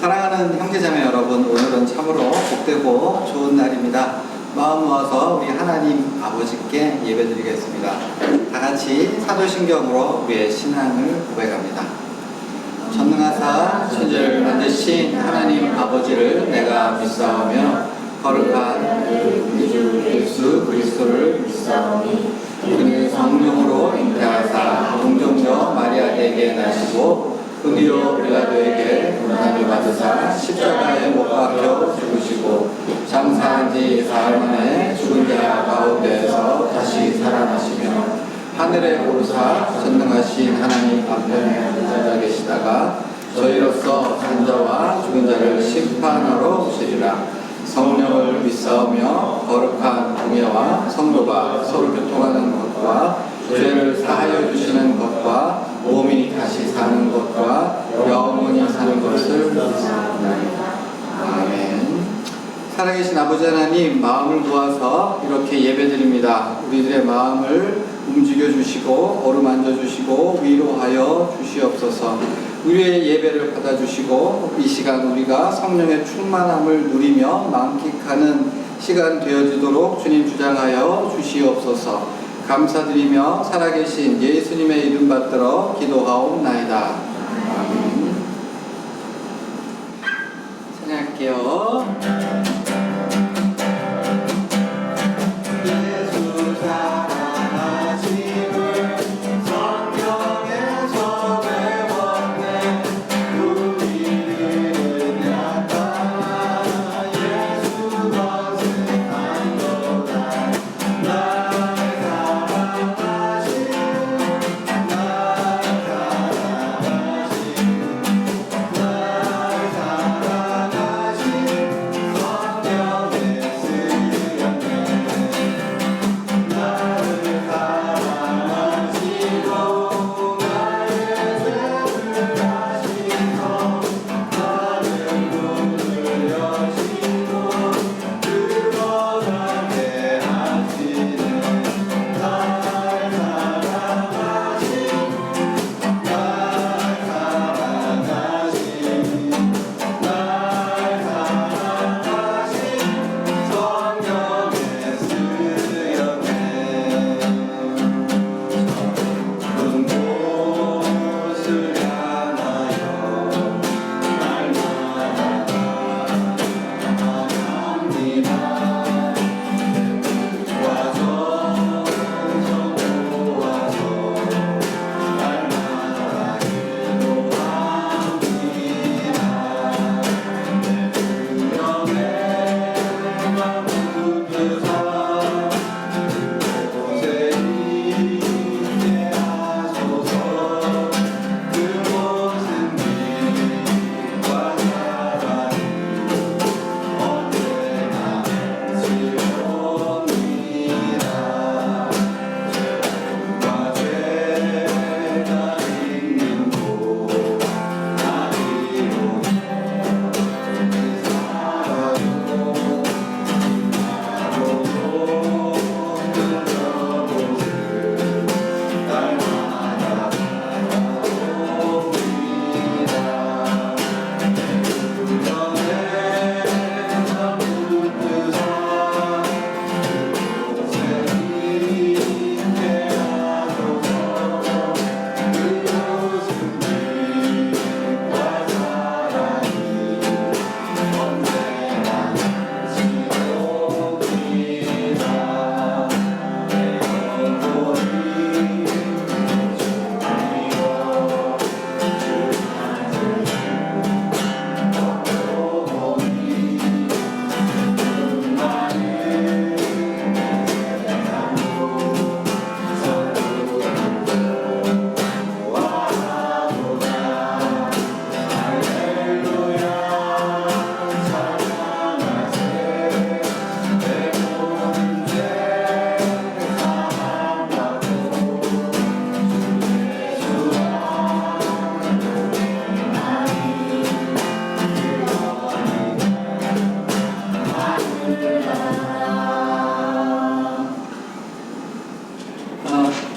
사랑하는 형제자매 여러분, 오늘은 참으로 복되고 좋은 날입니다. 마음 모아서 우리 하나님 아버지께 예배드리겠습니다. 다 같이 사도신경으로 우리의 신앙을 고백합니다. 전능하사 천지를 만드신 하나님 아버지를 내가 믿사오며 거룩한 우리 주 예수 그리스도를 믿사오니 그는 성령으로 잉태하사 동정녀 마리아에게 나시고 그리로 빌라도에게 고난을 받으사 십자가에 못 박혀 죽으시고 장사한 지 사흘 만에 죽은 자 가운데에서 다시 살아나시며 하늘에 오르사 전능하신 하나님 앞에 앉아 계시다가 저희로서 산 자와 죽은 자를 심판하러 오시리라. 성령을 믿사오며 거룩한 공예와 성도가 서로 교통하는 것과 죄를 사하여 주시는 것과 몸이 다시 사는 것과 영원히 사는 것을 믿사옵나이다. 아멘. 살아계신 아버지 하나님, 마음을 모아서 이렇게 예배드립니다. 우리들의 마음을 움직여 주시고 어루만져 주시고 위로하여 주시옵소서. 우리의 예배를 받아주시고 이 시간 우리가 성령의 충만함을 누리며 만끽하는 시간 되어지도록 주님 주장하여 주시옵소서. 감사드리며 살아계신 예수님의 이름 받들어 기도하옵나이다. 아멘. 찬양할게요.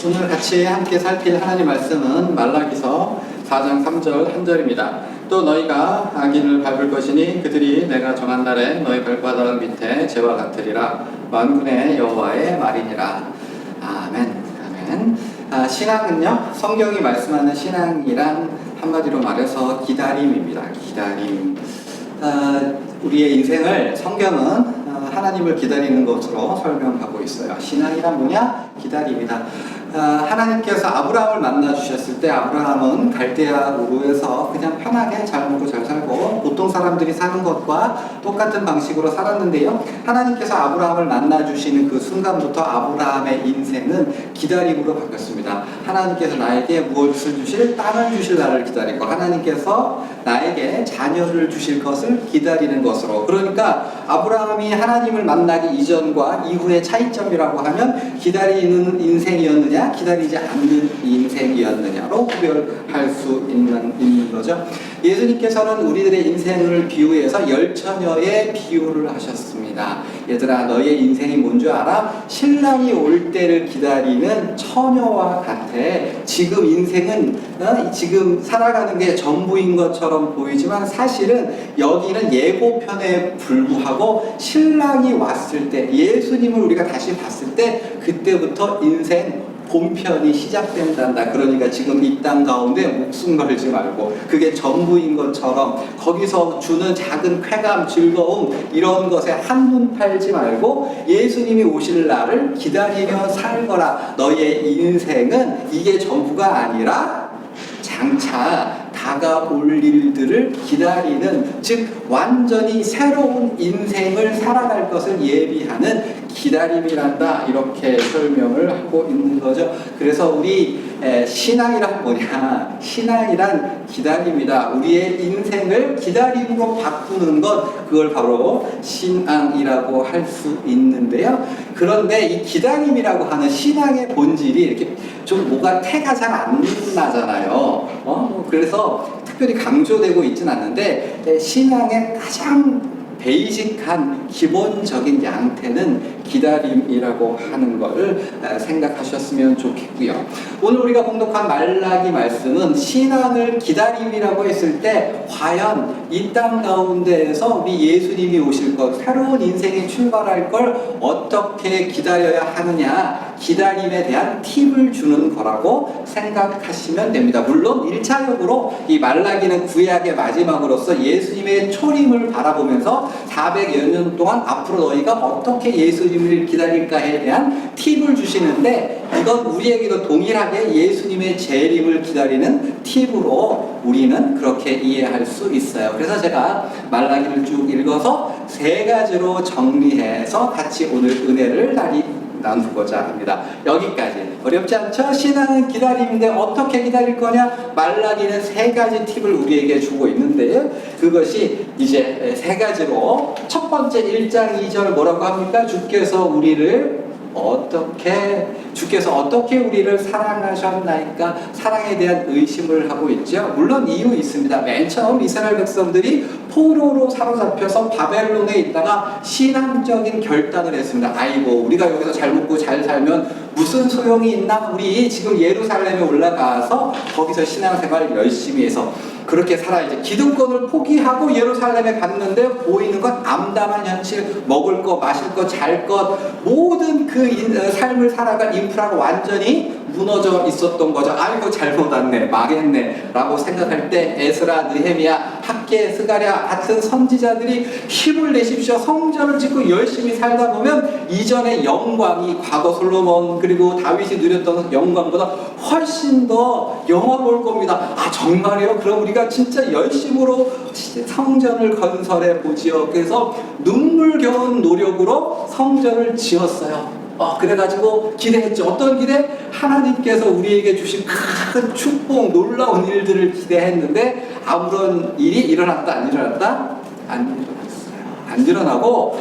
오늘 같이 함께 살필 하나님 말씀은 말라기서 4장 3절 한 절입니다. 또 너희가 악인을 밟을 것이니 그들이 내가 정한 날에 너희 발바닥 밑에 재와 같으리라. 만군의 여호와의 말이니라. 아멘. 아멘. 신앙은요, 성경이 말씀하는 신앙이란 한마디로 말해서 기다림입니다. 기다림. 우리의 인생을 성경은 하나님을 기다리는 것으로 설명하고 있어요. 신앙이란 뭐냐? 기다림이다. 하나님께서 아브라함을 만나 주셨을 때 아브라함은 갈대아 우르에서 그냥 편하게 잘 먹고 잘 살고 보통 사람들이 사는 것과 똑같은 방식으로 살았는데요. 하나님께서 아브라함을 만나 주시는 그 순간부터 아브라함의 인생은 기다림으로 바뀌었습니다. 하나님께서 나에게 무엇을 주실? 땅을 주실 날을 기다리고 하나님께서 나에게 자녀를 주실 것을 기다리는 것으로. 그러니까 아브라함이 하나님을 만나기 이전과 이후의 차이점이라고 하면 기다리는 인생이었느냐 기다리지 않는 인생이었느냐로 구별할 수 있는 거죠. 예수님께서는 우리들의 인생을 비유해서 열처녀의 비유를 하셨습니다. 얘들아, 너의 인생이 뭔 줄 알아? 신랑이 올 때를 기다리는 처녀와 같아. 지금 인생은 지금 살아가는 게 전부인 것처럼 보이지만 사실은 여기는 예고편에 불구하고 신랑이 왔을 때, 예수님을 우리가 다시 봤을 때 그때부터 인생 본편이 시작된단다. 그러니까 지금 이 땅 가운데 목숨 걸지 말고 그게 전부인 것처럼 거기서 주는 작은 쾌감, 즐거움 이런 것에 한눈 팔지 말고 예수님이 오실 날을 기다리며 살거라. 너의 인생은 이게 전부가 아니라 장차 다가올 일들을 기다리는, 즉 완전히 새로운 인생을 살아갈 것을 예비하는 기다림이란다. 이렇게 설명을 하고 있는 거죠. 그래서 우리 신앙이란 뭐냐? 신앙이란 기다림이다. 우리의 인생을 기다림으로 바꾸는 것, 그걸 바로 신앙이라고 할 수 있는데요. 그런데 이 기다림이라고 하는 신앙의 본질이 이렇게 좀 뭐가 태가 잘 안 나잖아요. 그래서 특별히 강조되고 있지는 않는데 신앙의 가장 베이직한 기본적인 양태는 기다림이라고 하는 것을 생각하셨으면 좋겠고요. 오늘 우리가 봉독한 말라기 말씀은 신앙을 기다림이라고 했을 때 과연 이 땅 가운데에서 우리 예수님이 오실 것, 새로운 인생이 출발할 걸 어떻게 기다려야 하느냐, 기다림에 대한 팁을 주는 거라고 생각하시면 됩니다. 물론 1차적으로 이 말라기는 구약의 마지막으로서 예수님의 초림을 바라보면서 400여 년 동안 앞으로 너희가 어떻게 예수님을 기다릴까에 대한 팁을 주시는데, 이건 우리에게도 동일하게 예수님의 재림을 기다리는 팁으로 우리는 그렇게 이해할 수 있어요. 그래서 제가 말라기를 쭉 읽어서 3가지로 정리해서 같이 오늘 은혜를 나누고자 합니다. 여기까지. 어렵지 않죠? 신앙은 기다림인데 어떻게 기다릴 거냐? 말라기는 3가지 팁을 우리에게 주고 있는데요. 그것이 이제 3가지로, 첫 번째 1장 2절 뭐라고 합니까? 주께서 어떻게 우리를 사랑하셨나이까? 사랑에 대한 의심을 하고 있죠. 물론 이유 있습니다. 맨 처음 이스라엘 백성들이 포로로 사로잡혀서 바벨론에 있다가 신앙적인 결단을 했습니다. 아이고, 우리가 여기서 잘 먹고 잘 살면 무슨 소용이 있나? 우리 지금 예루살렘에 올라가서 거기서 신앙생활을 열심히 해서 그렇게 살아야지. 기득권을 포기하고 예루살렘에 갔는데 보이는 건 암담한 현실, 먹을 거, 마실 거, 잘 것, 모든 그 삶을 살아갈 인프라가 완전히 무너져 있었던 거죠. 아이고, 잘못 왔네, 망했네 라고 생각할 때 에스라, 느헤미야, 학개, 스가랴 같은 선지자들이 힘을 내십시오. 성전을 짓고 열심히 살다 보면 이전의 영광이, 과거 솔로몬 그리고 다윗이 누렸던 영광보다 훨씬 더 영화로울 겁니다. 아, 정말이요? 그럼 우리가 진짜 열심으로 성전을 건설해 보지요. 그래서 눈물겨운 노력으로 성전을 지었어요. 그래가지고 기대했죠. 어떤 기대? 하나님께서 우리에게 주신 큰 축복, 놀라운 일들을 기대했는데 아무런 일이 일어났다, 안 일어났다? 안 일어났어요. 안 일어나고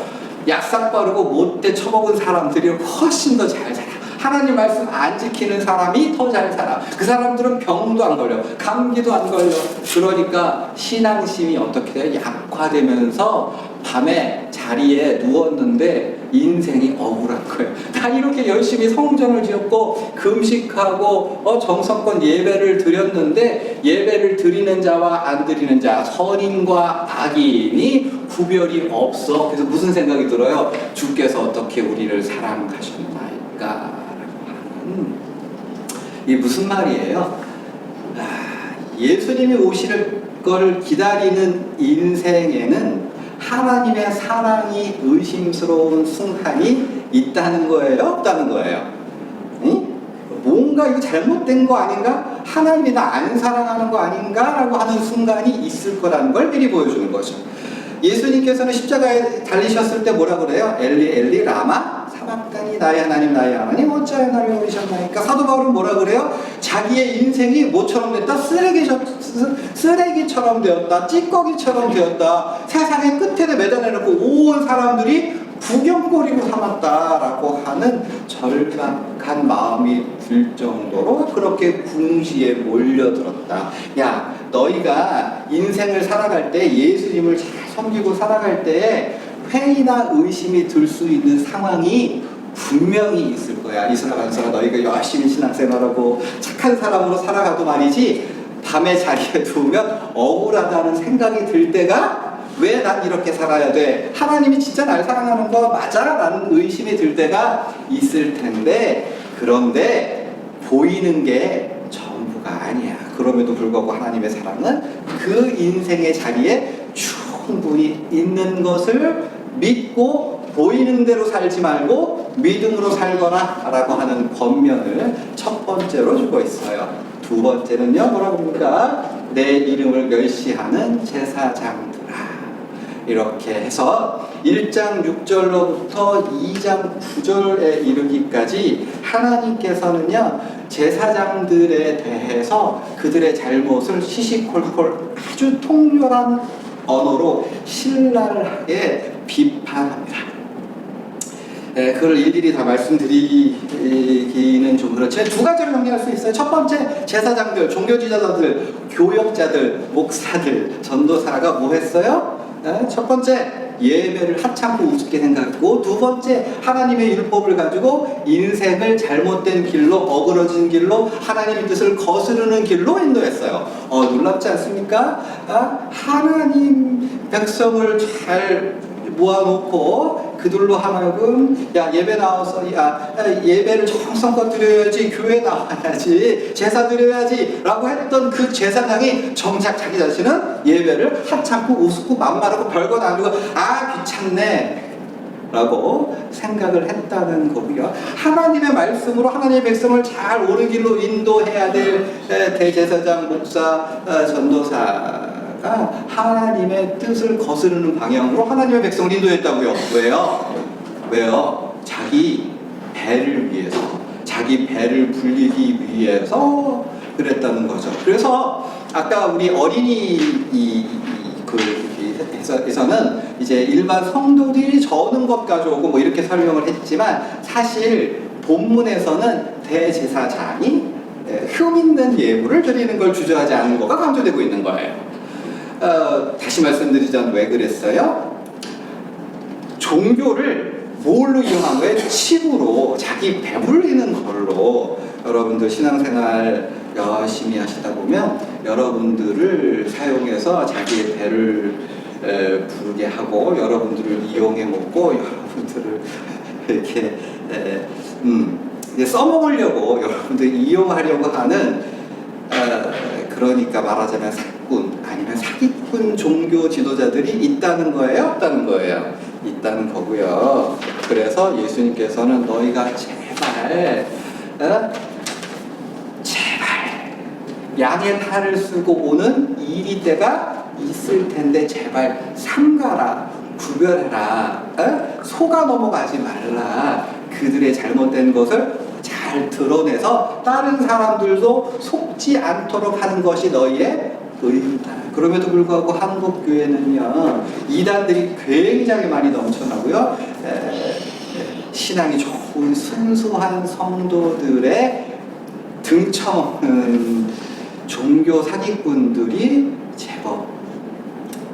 약삭 빠르고 못돼 처먹은 사람들이 훨씬 더 잘 살아. 하나님 말씀 안 지키는 사람이 더 잘 살아. 그 사람들은 병도 안 걸려, 감기도 안 걸려. 그러니까 신앙심이 어떻게 돼요? 약화되면서 밤에 자리에 누웠는데 인생이 억울한 거예요. 나 이렇게 열심히 성전을 지었고 금식하고 정성껏 예배를 드렸는데 예배를 드리는 자와 안 드리는 자, 선인과 악인이 구별이 없어. 그래서 무슨 생각이 들어요? 주께서 어떻게 우리를 사랑하셨나이까? 라고 하는, 이게 무슨 말이에요? 예수님이 오실 걸 기다리는 인생에는 하나님의 사랑이 의심스러운 순간이 있다는 거예요? 없다는 거예요? 응? 뭔가 이거 잘못된 거 아닌가? 하나님이 나 안 사랑하는 거 아닌가? 라고 하는 순간이 있을 거라는 걸 미리 보여주는 거죠. 예수님께서는 십자가에 달리셨을 때 뭐라 그래요? 엘리 엘리 라마 사박다니, 나의 하나님 어찌하여 나를 버리셨나이까? 사도 바울은 뭐라 그래요? 자기의 인생이 뭐처럼 됐다? 쓰레기처럼 되었다, 찌꺼기처럼 되었다, 세상의 끝에 매달려놓고 온 사람들이 구경거리로 삼았다라고 하는 절박한 마음이 들 정도로 그렇게 궁지에 몰려들었다. 야, 너희가 인생을 살아갈 때, 예수님을 잘 섬기고 살아갈 때에 회의나 의심이 들 수 있는 상황이 분명히 있을 거야. 이스라엘 안사가 너희가 열심히 신앙생활하고 착한 사람으로 살아가도 말이지, 밤에 자리에 누우면 억울하다는 생각이 들 때가, 왜 난 이렇게 살아야 돼? 하나님이 진짜 날 사랑하는 거 맞아? 라는 의심이 들 때가 있을 텐데, 그런데 보이는 게 전부가 아니야. 그럼에도 불구하고 하나님의 사랑은 그 인생의 자리에 충분히 있는 것을 믿고 보이는 대로 살지 말고 믿음으로 살거라 라고 하는 권면을 첫 번째로 주고 있어요. 두 번째는요, 뭐라고 합니까? 내 이름을 멸시하는 제사장들아. 이렇게 해서 1장 6절로부터 2장 9절에 이르기까지 하나님께서는요, 제사장들에 대해서 그들의 잘못을 시시콜콜 아주 통렬한 언어로 신랄하게 비판합니다. 그걸 일일이 다 말씀드리기는 좀 그렇지만 두 가지로 정리할 수 있어요. 첫 번째, 제사장들, 종교지도자들, 교역자들, 목사들, 전도사가 뭐 했어요? 첫 번째, 예배를 하찮고 우습게 생각했고, 두 번째, 하나님의 율법을 가지고 인생을 잘못된 길로, 어그러진 길로, 하나님의 뜻을 거스르는 길로 인도했어요. 놀랍지 않습니까? 하나님 백성을 잘 모아놓고 그들로 하나금, 야, 예배 나와서, 예배를 정성껏 드려야지, 교회 나와야지, 제사 드려야지 라고 했던 그 제사장이 정작 자기 자신은 예배를 하찮고 우습고 만만하고 별거 다 아니고 귀찮네 라고 생각을 했다는 거고요. 하나님의 말씀으로 하나님의 백성을 잘 옳은 길로 인도해야 될 대제사장, 목사, 전도사 하나님의 뜻을 거스르는 방향으로 하나님의 백성을 인도했다고요. 왜요? 자기 배를 위해서, 자기 배를 불리기 위해서 그랬다는 거죠. 그래서 아까 우리 어린이 에서는 이제 일반 성도들이 저는 것 가져오고 뭐 이렇게 설명을 했지만, 사실 본문에서는 대제사장이 흠 있는 예물을 드리는 걸 주저하지 않은 거가 강조되고 있는 거예요. 다시 말씀드리자면 왜 그랬어요? 종교를 뭘로 이용한 거예요? 칩으로, 자기 배불리는 걸로. 여러분들 신앙생활 열심히 하시다 보면 여러분들을 사용해서 자기의 배를 부르게 하고, 여러분들을 이용해 먹고, 여러분들을 이렇게 써먹으려고, 여러분들 이용하려고 하는, 그러니까 말하자면 사꾼 아니면 사기꾼 종교 지도자들이 있다는 거예요? 없다는 거예요? 있다는 거고요. 그래서 예수님께서는 너희가 제발 양의 탈을 쓰고 오는 이리 때가 있을 텐데 제발 삼가라, 구별해라, 속아 넘어가지 말라. 그들의 잘못된 것을 잘 드러내서 다른 사람들도 속지 않도록 하는 것이 너희의 의무다. 그럼에도 불구하고 한국 교회는요, 이단들이 굉장히 많이 넘쳐나고요, 신앙이 좋은 순수한 성도들의 등쳐먹는 종교 사기꾼들이 제법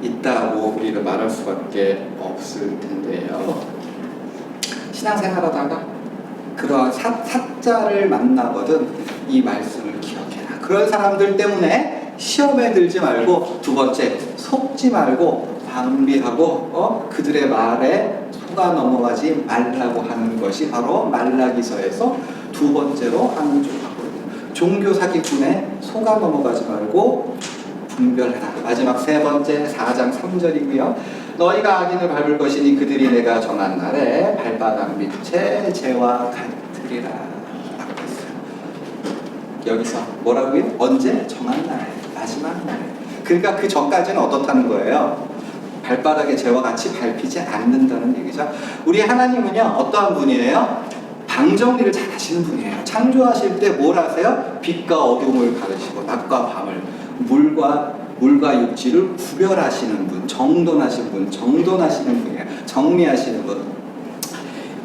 있다고 우리가 말할 수밖에 없을 텐데요. 신앙생활하다가 그러한 사자를 만나거든 이 말씀을 기억해라. 그런 사람들 때문에 시험에 들지 말고, 두 번째 속지 말고 방비하고 그들의 말에 속아 넘어가지 말라고 하는 것이 바로 말라기서에서 두 번째로 하는 종교 사기꾼에 속아 넘어가지 말고 분별해라. 마지막 세 번째 4장 3절이고요. 너희가 악인을 밟을 것이니 그들이 내가 정한 날에 발바닥 밑에 재와 같으리라. 라고 했어요. 여기서 뭐라고요? 언제? 정한 날에, 마지막 날에. 그러니까 그 전까지는 어떻다는 거예요? 발바닥에 재와 같이 밟히지 않는다는 얘기죠. 우리 하나님은요, 어떠한 분이에요? 방정리를 잘 하시는 분이에요. 창조하실 때 뭘 하세요? 빛과 어둠을 가르시고 낮과 밤을, 물과 육지를 구별하시는 분, 정돈하시는 분이에요. 정리하시는 분.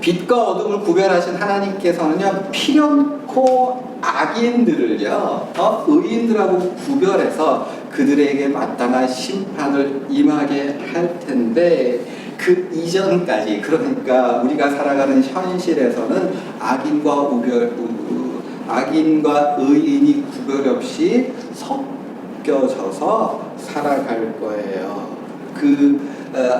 빛과 어둠을 구별하신 하나님께서는요, 필연코 악인들을요, 의인들하고 구별해서 그들에게 마땅한 심판을 임하게 할 텐데, 그 이전까지, 그러니까 우리가 살아가는 현실에서는 악인과 의인이 구별 없이 섞여져서 살아갈 거예요.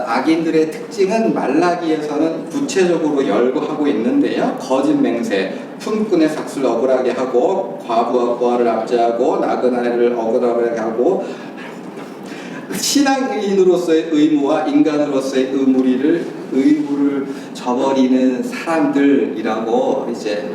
악인들의 특징은 말라기에서는 구체적으로 열거하고 있는데요. 거짓 맹세, 품꾼의 삭슬 억울하게 하고, 과부와 고아를 압제하고, 나그네를 억울하게 하고, 신앙인으로서의 의무와 인간으로서의 의무를 저버리는 사람들이라고 이제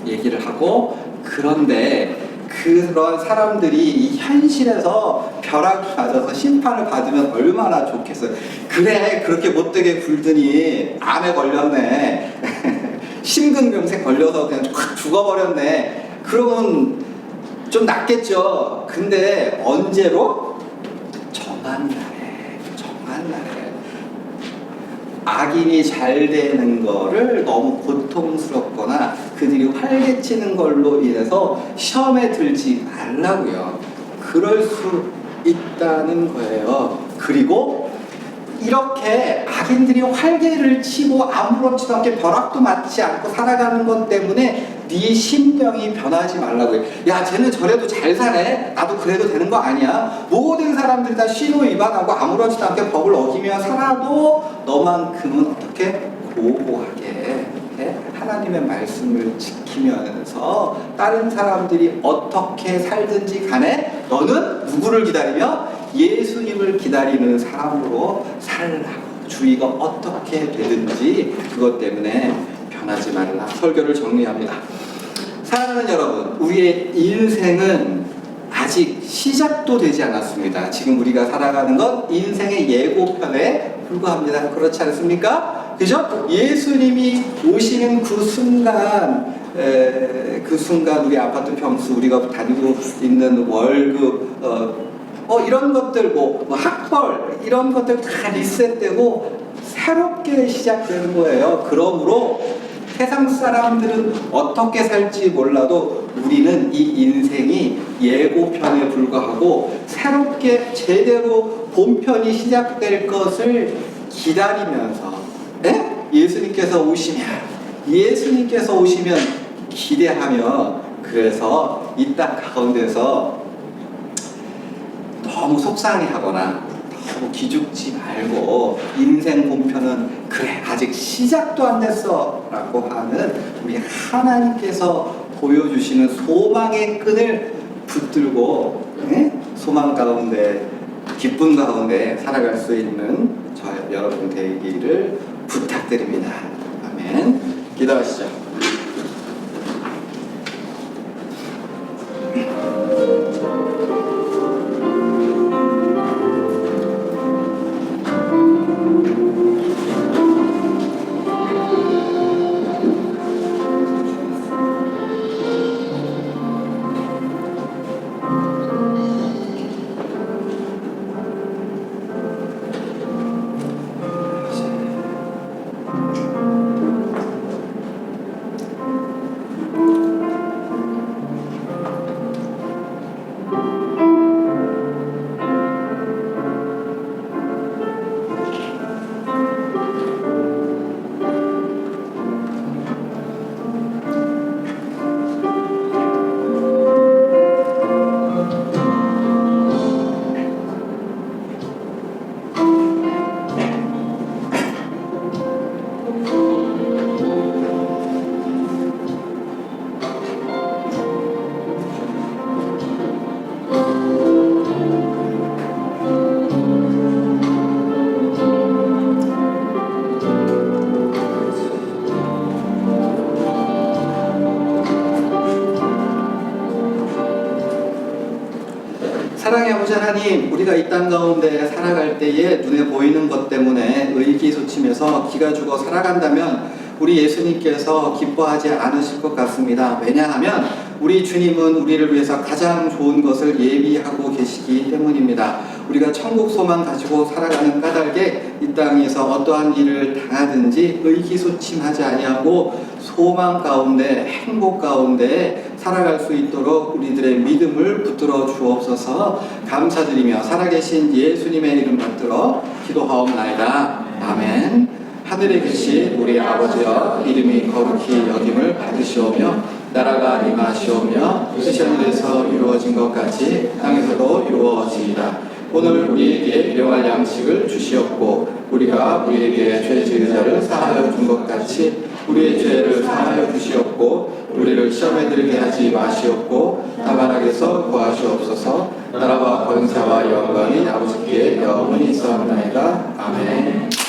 얘기를 하고, 그런데 그런 사람들이 이 현실에서 벼락이 맞아서 심판을 받으면 얼마나 좋겠어요. 그래, 그렇게 못되게 굴더니 암에 걸렸네. 심근경색 걸려서 그냥 확 죽어버렸네. 그러면 좀 낫겠죠. 근데 언제로? 정한 날에 악인이 잘 되는 거를 너무 고통스럽거나 그들이 활개치는 걸로 인해서 시험에 들지 말라고요. 그럴 수 있다는 거예요. 그리고 이렇게 악인들이 활개를 치고 아무렇지도 않게 벼락도 맞지 않고 살아가는 것 때문에 네 심령이 변하지 말라고요. 야, 쟤는 저래도 잘 사네. 나도 그래도 되는 거 아니야. 모든 사람들이 다 신호 위반하고 아무렇지도 않게 법을 어기며 살아도 너만큼은 어떻게 고고하게 하나님의 말씀을 지키면서 다른 사람들이 어떻게 살든지 간에 너는 누구를 기다리며? 예수님을 기다리는 사람으로 살라고. 주의가 어떻게 되든지 그것 때문에 변하지 말라. 설교를 정리합니다. 사랑하는 여러분, 우리의 인생은 아직 시작도 되지 않았습니다. 지금 우리가 살아가는 건 인생의 예고편에 불과합니다. 그렇지 않습니까? 그죠? 예수님이 오시는 그 순간 우리 아파트 평수, 우리가 다니고 있는 월급, 이런 것들, 학벌, 이런 것들 다 리셋되고 새롭게 시작되는 거예요. 그러므로 세상 사람들은 어떻게 살지 몰라도 우리는 이 인생이 예고편에 불과하고 새롭게 제대로 본편이 시작될 것을 기다리면서 예수님께서 오시면 기대하며, 그래서 이 땅 가운데서 너무 속상해하거나 너무 기죽지 말고 인생 본편은 그래 아직 시작도 안 됐어 라고 하는 우리 하나님께서 보여주시는 소망의 끈을 붙들고 소망 가운데, 기쁨 가운데 살아갈 수 있는 여러분 되기를 부탁드립니다. 아멘. 기도하시죠. 사랑의 아버지 하나님, 우리가 이 땅 가운데 살아갈 때에 눈에 보이는 것 때문에 의기소침해서 기가 죽어 살아간다면 우리 예수님께서 기뻐하지 않으실 것 같습니다. 왜냐하면 우리 주님은 우리를 위해서 가장 좋은 것을 예비하고 계시기 때문입니다. 우리가 천국 소망 가지고 살아가는 까닭에 이 땅에서 어떠한 일을 당하든지 의기소침하지 아니하고 소망 가운데 행복 가운데 살아갈 수 있도록 우리들의 믿음을 붙들어 주옵소서. 감사드리며 살아계신 예수님의 이름 받들어 기도하옵나이다. 아멘. 하늘에 계신 우리 아버지여, 이름이 거룩히 여김을 받으시오며 나라가 임하시오며 뜻이 하늘에서 이루어진 것 같이 땅에서도 이루어지이다. 오늘 우리에게 일용할 양식을 주시옵고 우리가 우리에게 죄 지은 자를 사하여 준 것 같이 우리의 죄를 사하여 주시옵고 우리를 시험에 들게 하지 마시옵고 다만 악에서 구하시옵소서. 나라와 권세와 영광이 아버지께 영원히 있사옵나이다. 아멘.